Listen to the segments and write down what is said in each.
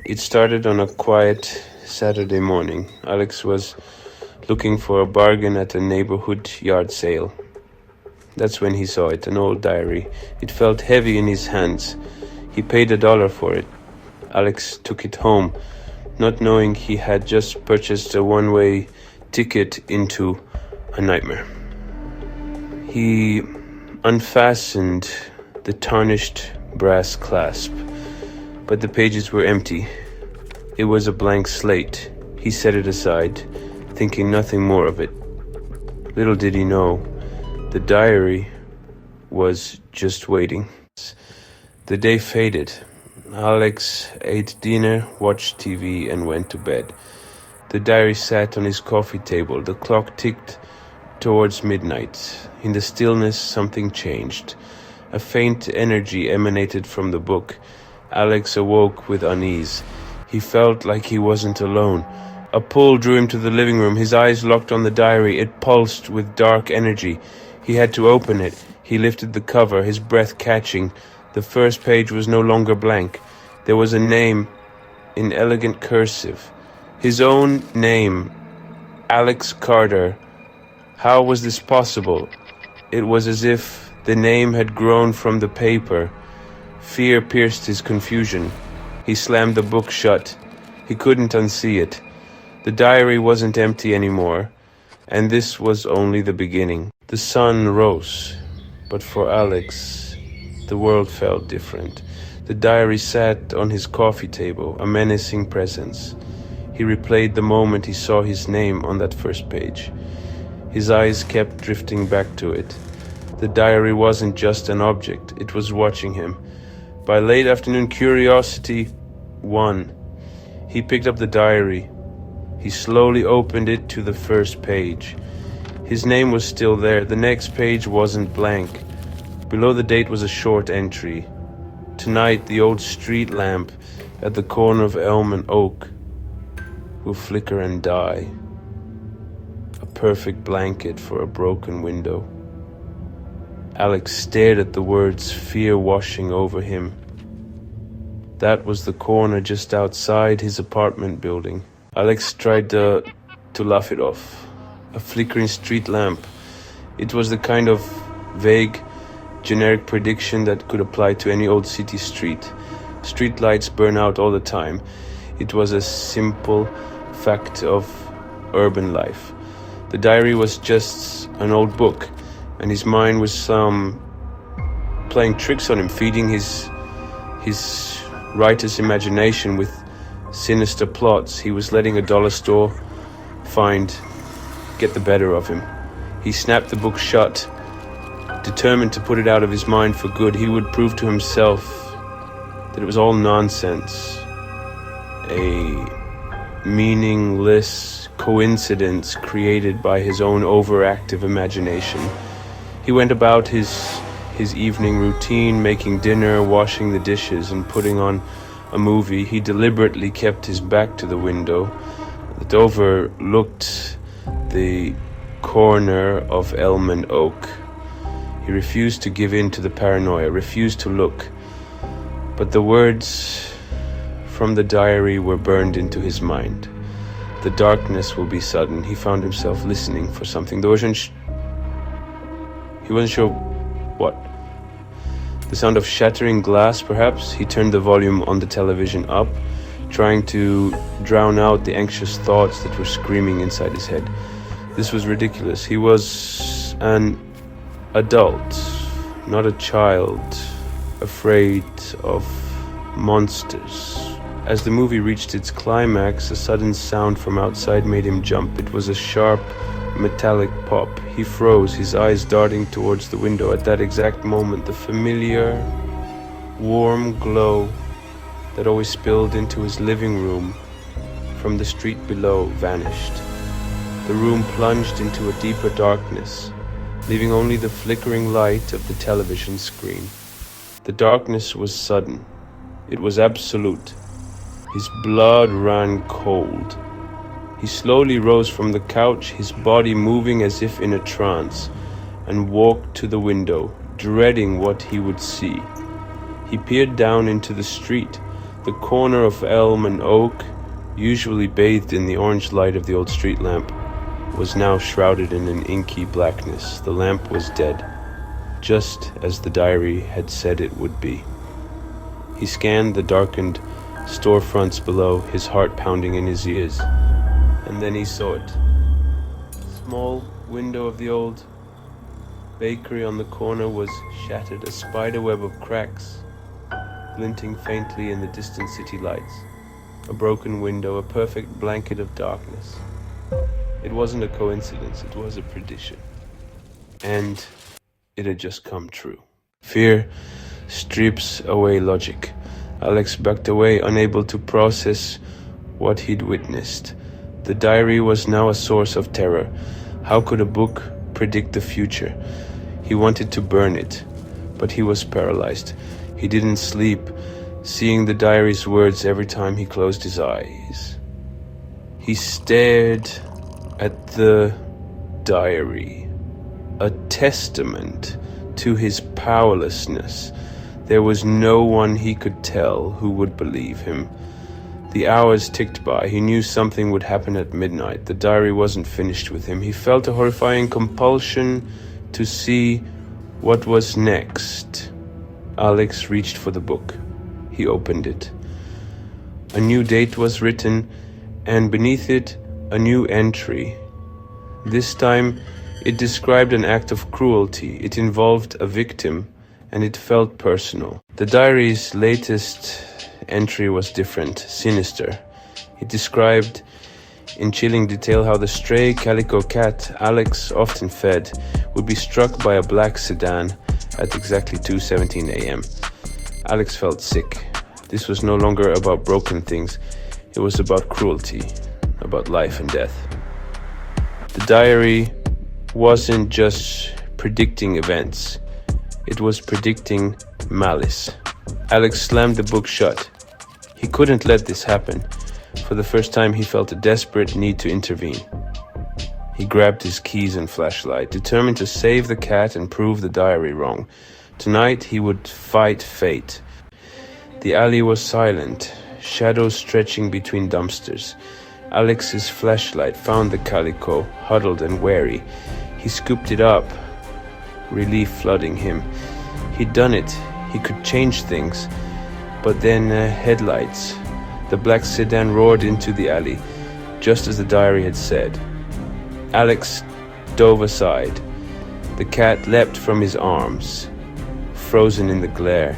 It started on a quiet Saturday morning. Alex was looking for a bargain at a neighborhood yard sale. That's when he saw it, an old diary. It felt heavy in his hands. He paid $1 for it. Alex took it home, not knowing he had just purchased a one-way ticket into a nightmare. He unfastened the tarnished brass clasp, but the pages were empty. It was a blank slate. He set it aside, thinking nothing more of it. Little did he know, the diary was just waiting. The day faded. Alex ate dinner, watched TV, and went to bed. The diary sat on his coffee table. The clock ticked towards midnight. In the stillness, something changed. A faint energy emanated from the book. Alex awoke with unease. He felt like he wasn't alone. A pull drew him to the living room. His eyes locked on the diary. It pulsed with dark energy. He had to open it. He lifted the cover, his breath catching. The first page was no longer blank. There was a name in elegant cursive. His own name, Alex Carter. How was this possible? It was as if the name had grown from the paper. Fear pierced his confusion. He slammed the book shut. He couldn't unsee it. The diary wasn't empty anymore, and this was only the beginning. The sun rose, but for Alex, the world felt different. The diary sat on his coffee table, a menacing presence. He replayed the moment he saw his name on that first page. His eyes kept drifting back to it. The diary wasn't just an object, it was watching him. By late afternoon, curiosity won. He picked up the diary. He slowly opened it to the first page. His name was still there. The next page wasn't blank. Below the date was a short entry. Tonight, the old street lamp at the corner of Elm and Oak will flicker and die. A perfect blanket for a broken window. Alex stared at the words, fear washing over him. That was the corner just outside his apartment building. Alex tried to laugh it off. A flickering street lamp. It was the kind of vague, generic prediction that could apply to any old city street. Street lights burn out all the time. It was a simple fact of urban life. The diary was just an old book, and his mind was playing tricks on him, feeding his writer's imagination with sinister plots. He was letting a dollar store find get the better of him. He snapped the book shut, determined to put it out of his mind for good. He would prove to himself that it was all nonsense, a meaningless coincidence created by his own overactive imagination. He went about his evening routine, making dinner, washing the dishes, and putting on a movie. He deliberately kept his back to the window that overlooked the corner of Elm and Oak. He refused to give in to the paranoia, refused to look. But the words from the diary were burned into his mind. The darkness will be sudden. He found himself listening for something. He wasn't sure what. The sound of shattering glass, perhaps. He turned the volume on the television up, trying to drown out the anxious thoughts that were screaming inside his head. This was ridiculous. He was an adult, not a child, afraid of monsters. As the movie reached its climax, a sudden sound from outside made him jump. It was a sharp, metallic pop. He froze, his eyes darting towards the window. At that exact moment, the familiar, warm glow that always spilled into his living room from the street below vanished. The room plunged into a deeper darkness, leaving only the flickering light of the television screen. The darkness was sudden. It was absolute. His blood ran cold. He slowly rose from the couch, his body moving as if in a trance, and walked to the window, dreading what he would see. He peered down into the street. The corner of elm and oak, usually bathed in the orange light of the old street lamp, was now shrouded in an inky blackness. The lamp was dead, just as the diary had said it would be. He scanned the darkened storefronts below, his heart pounding in his ears. And then he saw it. Small window of the old bakery on the corner was shattered, a spiderweb of cracks glinting faintly in the distant city lights. A broken window, a perfect blanket of darkness. It wasn't a coincidence, it was a prediction. And it had just come true. Fear strips away logic. Alex backed away, unable to process what he'd witnessed. The diary was now a source of terror. How could a book predict the future? He wanted to burn it, but he was paralyzed. He didn't sleep, seeing the diary's words every time he closed his eyes. He stared at the diary, a testament to his powerlessness. There was no one he could tell who would believe him. The hours ticked by. He knew something would happen at midnight. The diary wasn't finished with him. He felt a horrifying compulsion to see what was next. Alex reached for the book. He opened it. A new date was written, and beneath it, a new entry. This time, it described an act of cruelty. It involved a victim, and it felt personal. The diary's latest entry was different, sinister. It described in chilling detail how the stray calico cat Alex often fed would be struck by a black sedan at exactly 2:17 a.m. Alex felt sick. This was no longer about broken things. It was about cruelty, about life and death. The diary wasn't just predicting events. It was predicting malice. Alex slammed the book shut. He couldn't let this happen. For the first time, he felt a desperate need to intervene. He grabbed his keys and flashlight, determined to save the cat and prove the diary wrong. Tonight, he would fight fate. The alley was silent, shadows stretching between dumpsters. Alex's flashlight found the calico, huddled and wary. He scooped it up, relief flooding him. He'd done it. He could change things. But then headlights. The black sedan roared into the alley, just as the diary had said. Alex dove aside. The cat leapt from his arms, frozen in the glare.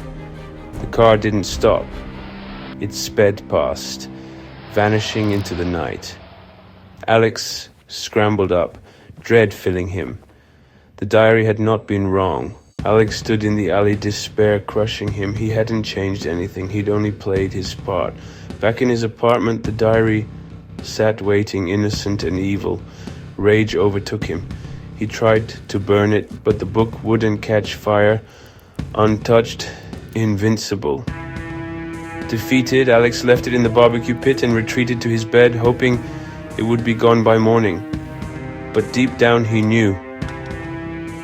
The car didn't stop. It sped past, vanishing into the night. Alex scrambled up, dread filling him. The diary had not been wrong. Alex stood in the alley, despair crushing him. He hadn't changed anything. He'd only played his part. Back in his apartment, the diary sat waiting, innocent and evil. Rage overtook him. He tried to burn it, but the book wouldn't catch fire. Untouched, invincible. Defeated, Alex left it in the barbecue pit and retreated to his bed, hoping it would be gone by morning. But deep down he knew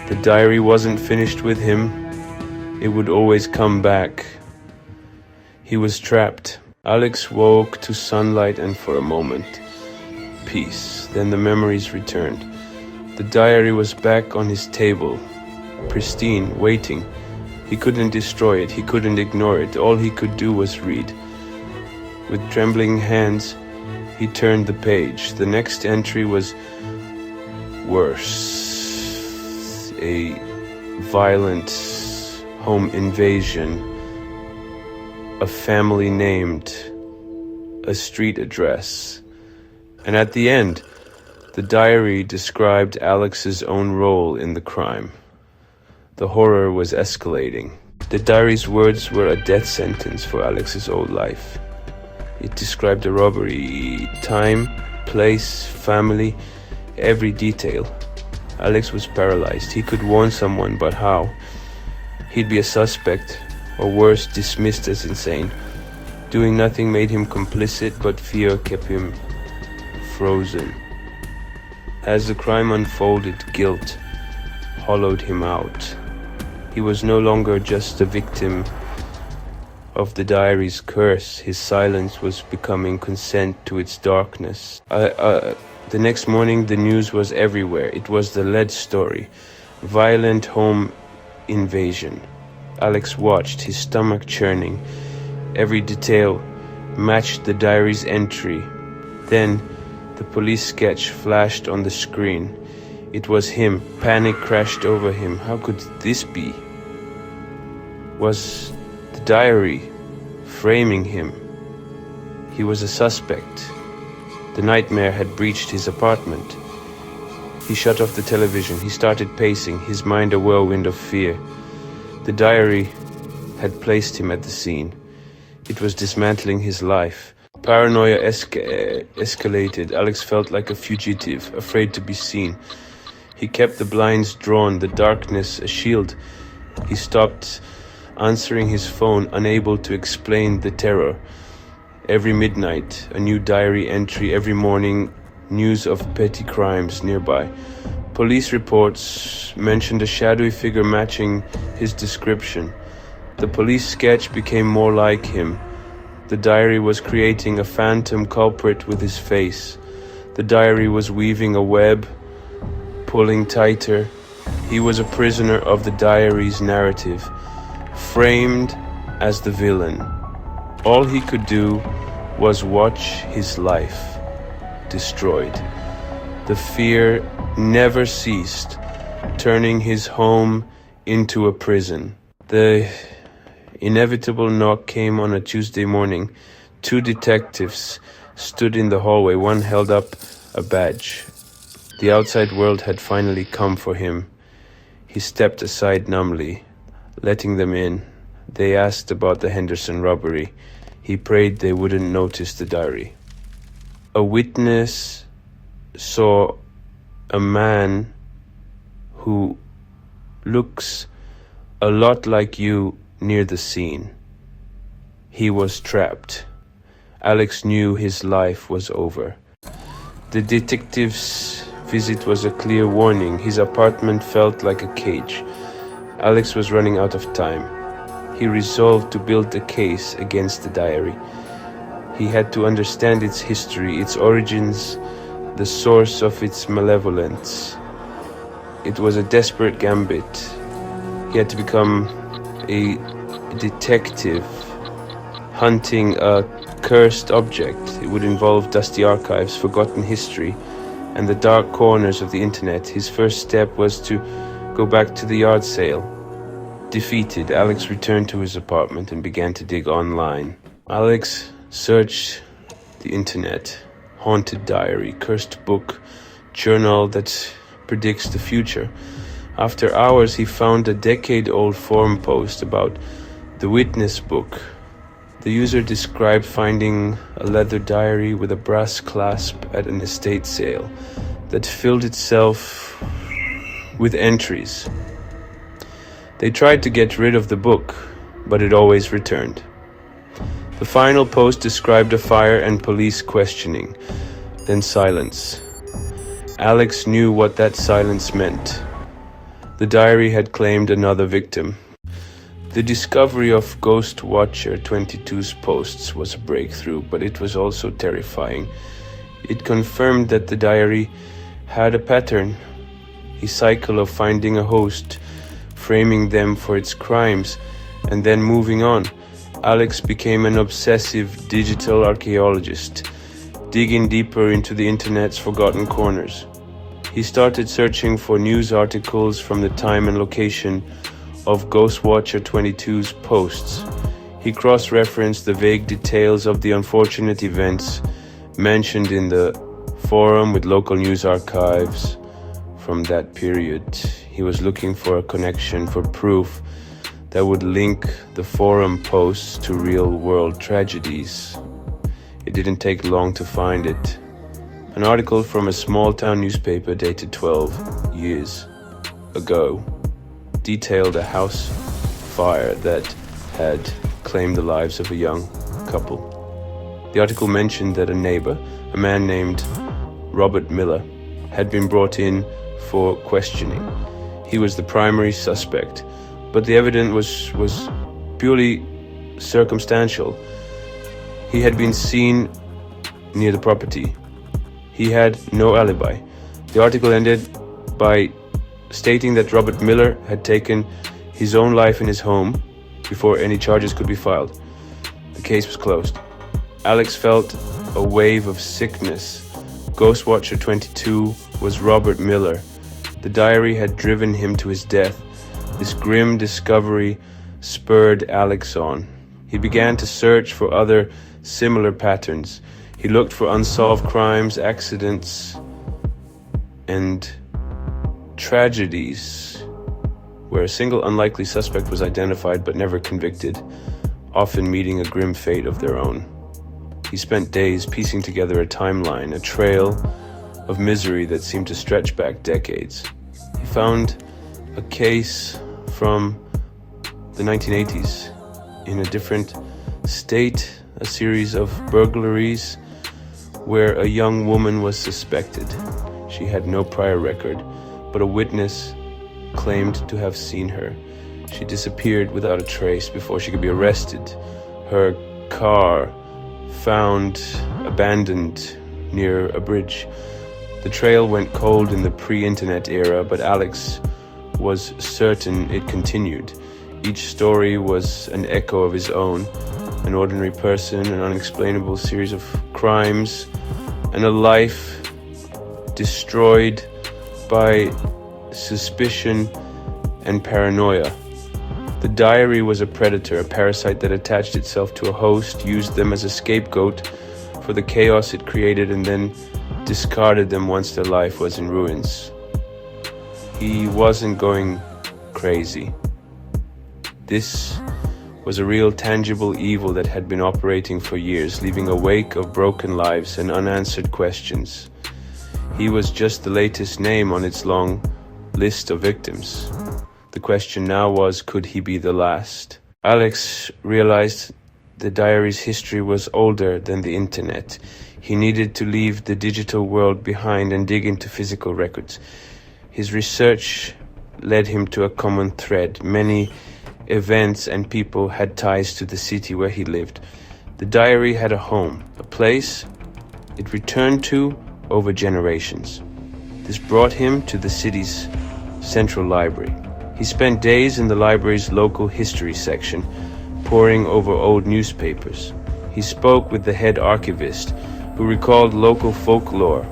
the diary wasn't finished with him. It would always come back. He was trapped. Alex woke to sunlight and for a moment, peace. Then the memories returned. The diary was back on his table, pristine, waiting. He couldn't destroy it. He couldn't ignore it. All he could do was read. With trembling hands, he turned the page. The next entry was worse. A violent home invasion. A family named. A street address. And at the end, the diary described Alex's own role in the crime. The horror was escalating. The diary's words were a death sentence for Alex's old life. It described a robbery, time, place, family, every detail. Alex was paralyzed. He could warn someone, but how? He'd be a suspect, or worse, dismissed as insane. Doing nothing made him complicit, but fear kept him frozen. As the crime unfolded, guilt hollowed him out. He was no longer just a victim of the diary's curse. His silence was becoming consent to its darkness. The next morning, the news was everywhere. It was the lead story. Violent home invasion. Alex watched, his stomach churning. Every detail matched the diary's entry. Then, the police sketch flashed on the screen. It was him. Panic crashed over him. How could this be? Was the diary framing him? He was a suspect. The nightmare had breached his apartment. He shut off the television. He started pacing, his mind a whirlwind of fear. The diary had placed him at the scene. It was dismantling his life. Paranoia escalated. Alex felt like a fugitive, afraid to be seen. He kept the blinds drawn, the darkness a shield. He stopped answering his phone, unable to explain the terror. Every midnight, a new diary entry. Every morning, news of petty crimes nearby. Police reports mentioned a shadowy figure matching his description. The police sketch became more like him. The diary was creating a phantom culprit with his face. The diary was weaving a web, pulling tighter. He was a prisoner of the diary's narrative, framed as the villain. All he could do was watch his life destroyed. The fear never ceased, turning his home into a prison. The inevitable knock came on a Tuesday morning. 2 detectives stood in the hallway. One held up a badge. The outside world had finally come for him. He stepped aside numbly, letting them in. They asked about the Henderson robbery. He prayed they wouldn't notice the diary. A witness saw a man who looks a lot like you near the scene. He was trapped. Alex knew his life was over. The detective's visit was a clear warning. His apartment felt like a cage. Alex was running out of time. He resolved to build a case against the diary. He had to understand its history, its origins, the source of its malevolence. It was a desperate gambit. He had to become a detective hunting a cursed object. It would involve dusty archives, forgotten history, and the dark corners of the internet. His first step was to go back to the yard sale. Defeated, Alex returned to his apartment and began to dig online. Alex searched the internet. Haunted diary, cursed book, journal that predicts the future. After hours, he found a decade-old forum post about the Witness book. The user described finding a leather diary with a brass clasp at an estate sale that filled itself with entries. They tried to get rid of the book, but it always returned. The final post described a fire and police questioning, then silence. Alex knew what that silence meant. The diary had claimed another victim. The discovery of Ghost Watcher 22's posts was a breakthrough, but it was also terrifying. It confirmed that the diary had a pattern, a cycle of finding a host, framing them for its crimes, and then moving on. Alex became an obsessive digital archaeologist, digging deeper into the internet's forgotten corners. He started searching for news articles from the time and location of Ghostwatcher 22's posts. He cross-referenced the vague details of the unfortunate events mentioned in the forum with local news archives from that period. He was looking for a connection, for proof that would link the forum posts to real-world tragedies. It didn't take long to find it. An article from a small-town newspaper dated 12 years ago detailed a house fire that had claimed the lives of a young couple. The article mentioned that a neighbor, a man named Robert Miller, had been brought in for questioning. He was the primary suspect, but the evidence was purely circumstantial. He had been seen near the property. He had no alibi. The article ended by stating that Robert Miller had taken his own life in his home before any charges could be filed. The case was closed. Alex felt a wave of sickness. Ghostwatcher 22 was Robert Miller. The diary had driven him to his death. This grim discovery spurred Alex on. He began to search for other similar patterns. He looked for unsolved crimes, accidents, and tragedies where a single unlikely suspect was identified but never convicted, often meeting a grim fate of their own. He spent days piecing together a timeline, a trail of misery that seemed to stretch back decades. He found a case from the 1980s in a different state, a series of burglaries where a young woman was suspected. She had no prior record, but a witness claimed to have seen her. She disappeared without a trace before she could be arrested. Her car found abandoned near a bridge. The trail went cold in the pre-internet era, but Alex was certain it continued. Each story was an echo of his own, an ordinary person, an unexplainable series of crimes, and a life destroyed by suspicion and paranoia. The diary was a predator, a parasite that attached itself to a host, used them as a scapegoat for the chaos it created, and then discarded them once their life was in ruins. He wasn't going crazy. This was a real tangible evil that had been operating for years, leaving a wake of broken lives and unanswered questions. He was just the latest name on its long list of victims. The question now was, could he be the last? Alex realized the diary's history was older than the internet. He needed to leave the digital world behind and dig into physical records. His research led him to a common thread. Many events and people had ties to the city where he lived. The diary had a home, a place it returned to over generations. This brought him to the city's central library. He spent days in the library's local history section, poring over old newspapers. He spoke with the head archivist, who recalled local folklore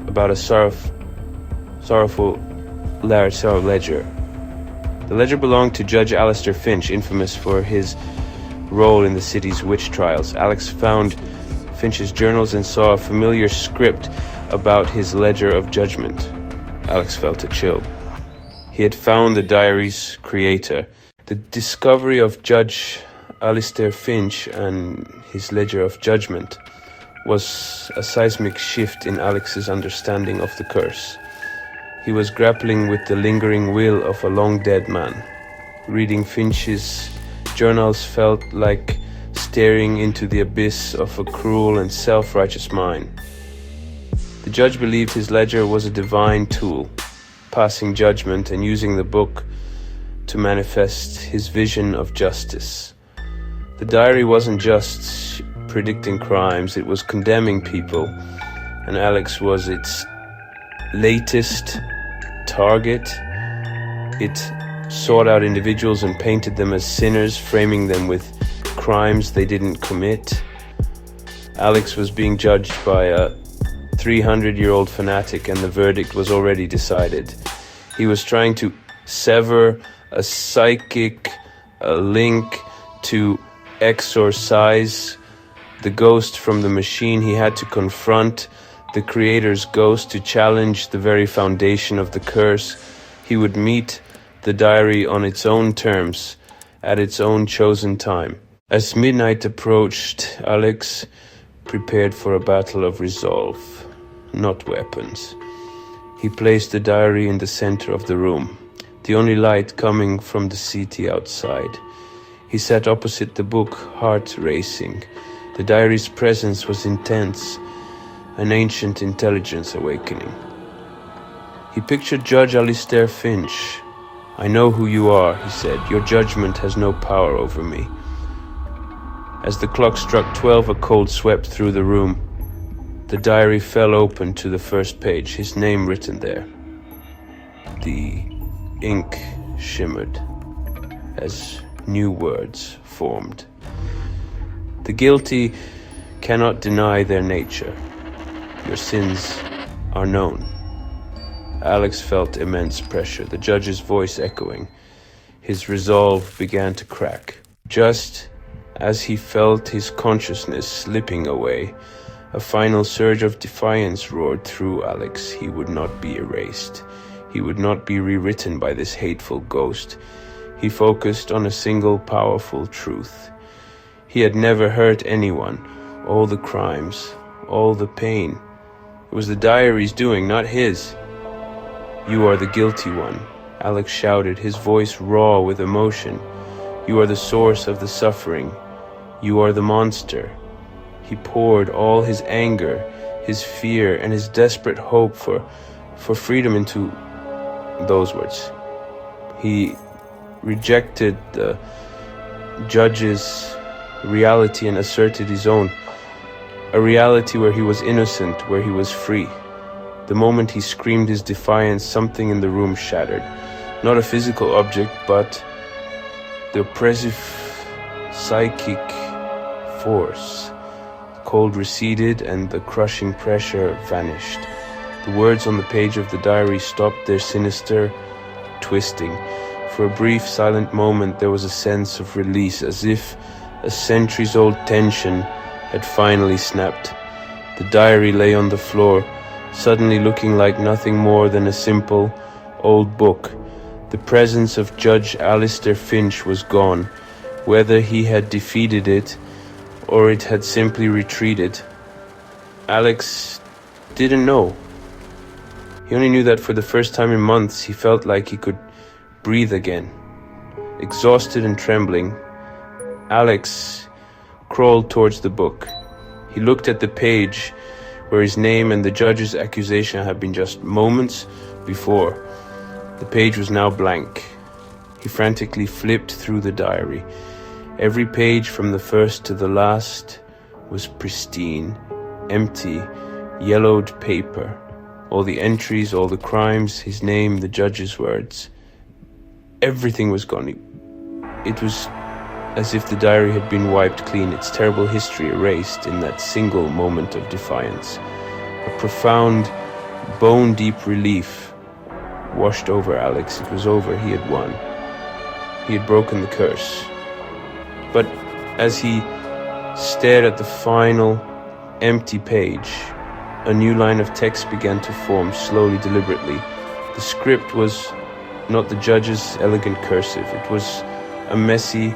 about a sorrowful ledger. The ledger belonged to Judge Alistair Finch, infamous for his role in the city's witch trials. Alex found Finch's journals and saw a familiar script about his ledger of judgment. Alex felt a chill. He had found the diary's creator. The discovery of Judge Alistair Finch and his ledger of judgment was a seismic shift in Alex's understanding of the curse. He was grappling with the lingering will of a long-dead man. Reading Finch's journals felt like staring into the abyss of a cruel and self-righteous mind. The judge believed his ledger was a divine tool, passing judgment and using the book to manifest his vision of justice. The diary wasn't just predicting crimes, it was condemning people, and Alex was its latest target. It sought out individuals and painted them as sinners, framing them with crimes they didn't commit. Alex was being judged by a 300-year-old fanatic, and the verdict was already decided. He was trying to sever a psychic link to exorcise the ghost from the machine. He had to confront the creator's ghost to challenge the very foundation of the curse. He would meet the diary on its own terms, at its own chosen time. As midnight approached, Alex prepared for a battle of resolve, not weapons. He placed the diary in the center of the room, the only light coming from the city outside. He sat opposite the book, heart racing. The diary's presence was intense, an ancient intelligence awakening. He pictured Judge Alistair Finch. "I know who you are," he said. "Your judgment has no power over me." As the clock struck 12, a cold swept through the room. The diary fell open to the first page, his name written there. The ink shimmered as new words formed. The guilty cannot deny their nature. Your sins are known. Alex felt immense pressure, the judge's voice echoing. His resolve began to crack. Just as he felt his consciousness slipping away, a final surge of defiance roared through Alex. He would not be erased. He would not be rewritten by this hateful ghost. He focused on a single powerful truth. He had never hurt anyone. All the crimes, all the pain. It was the diary's doing, not his. You are the guilty one, Alex shouted, his voice raw with emotion. You are the source of the suffering. You are the monster. He poured all his anger, his fear, and his desperate hope for freedom into those words. He rejected the judge's reality and asserted his own, a reality where he was innocent, where he was free. The moment he screamed his defiance, something in the room shattered. Not a physical object, but the oppressive psychic force. The cold receded and the crushing pressure vanished. The words on the page of the diary stopped their sinister twisting. For a brief, silent moment, there was a sense of release, as if a centuries-old tension had finally snapped. The diary lay on the floor, suddenly looking like nothing more than a simple, old book. The presence of Judge Alistair Finch was gone, whether he had defeated it or it had simply retreated. Alex didn't know. He only knew that for the first time in months he felt like he could breathe again. Exhausted and trembling, Alex crawled towards the book. He looked at the page where his name and the judge's accusation had been just moments before. The page was now blank. He frantically flipped through the diary. Every page from the first to the last was pristine, empty, yellowed paper. All the entries, all the crimes, his name, the judge's words. Everything was gone. It was as if the diary had been wiped clean, its terrible history erased in that single moment of defiance. A profound, bone-deep relief washed over Alex. It was over. He had won. He had broken the curse. But as he stared at the final, empty page, a new line of text began to form, slowly, deliberately. The script was not the judge's elegant cursive. It was a messy,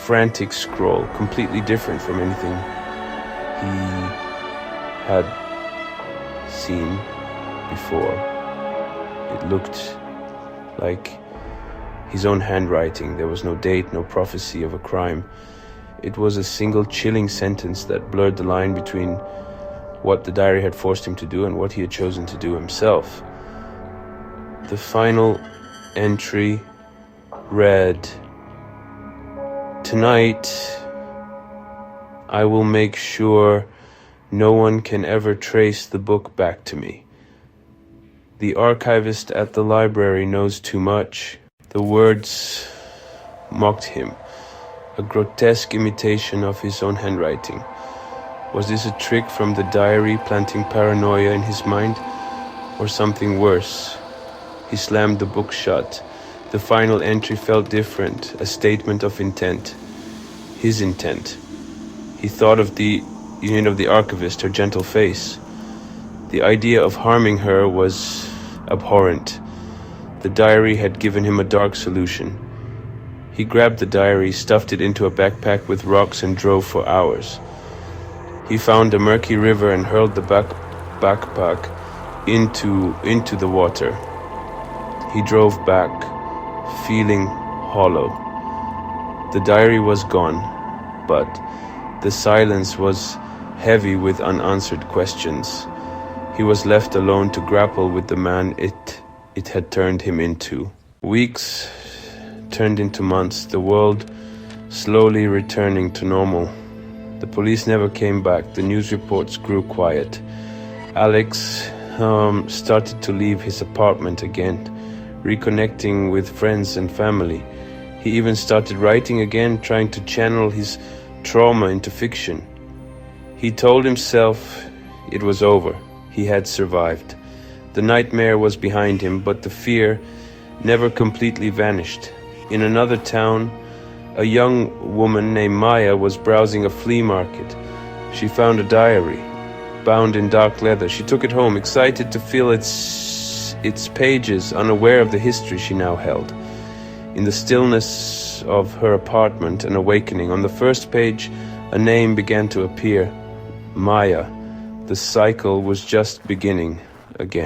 frantic scroll, completely different from anything he had seen before. It looked like his own handwriting. There was no date, no prophecy of a crime. It was a single chilling sentence that blurred the line between what the diary had forced him to do and what he had chosen to do himself. The final entry read, "Tonight, I will make sure no one can ever trace the book back to me. The archivist at the library knows too much." The words mocked him, a grotesque imitation of his own handwriting. Was this a trick from the diary planting paranoia in his mind, or something worse? He slammed the book shut. The final entry felt different, a statement of intent. His intent. He thought of the archivist, her gentle face. The idea of harming her was abhorrent. The diary had given him a dark solution. He grabbed the diary, stuffed it into a backpack with rocks, and drove for hours. He found a murky river and hurled the backpack into the water. He drove back, feeling hollow. The diary was gone, but the silence was heavy with unanswered questions. He was left alone to grapple with the man it had turned him into. Weeks turned into months, the world slowly returning to normal. The police never came back. The news reports grew quiet. Alex started to leave his apartment again, reconnecting with friends and family. He even started writing again, trying to channel his trauma into fiction. He told himself it was over. He had survived. The nightmare was behind him, but the fear never completely vanished. In another town, a young woman named Maya was browsing a flea market. She found a diary, bound in dark leather. She took it home, excited to feel its pages, unaware of the history she now held. In the stillness of her apartment, an awakening. On the first page, a name began to appear. Maya. The cycle was just beginning again.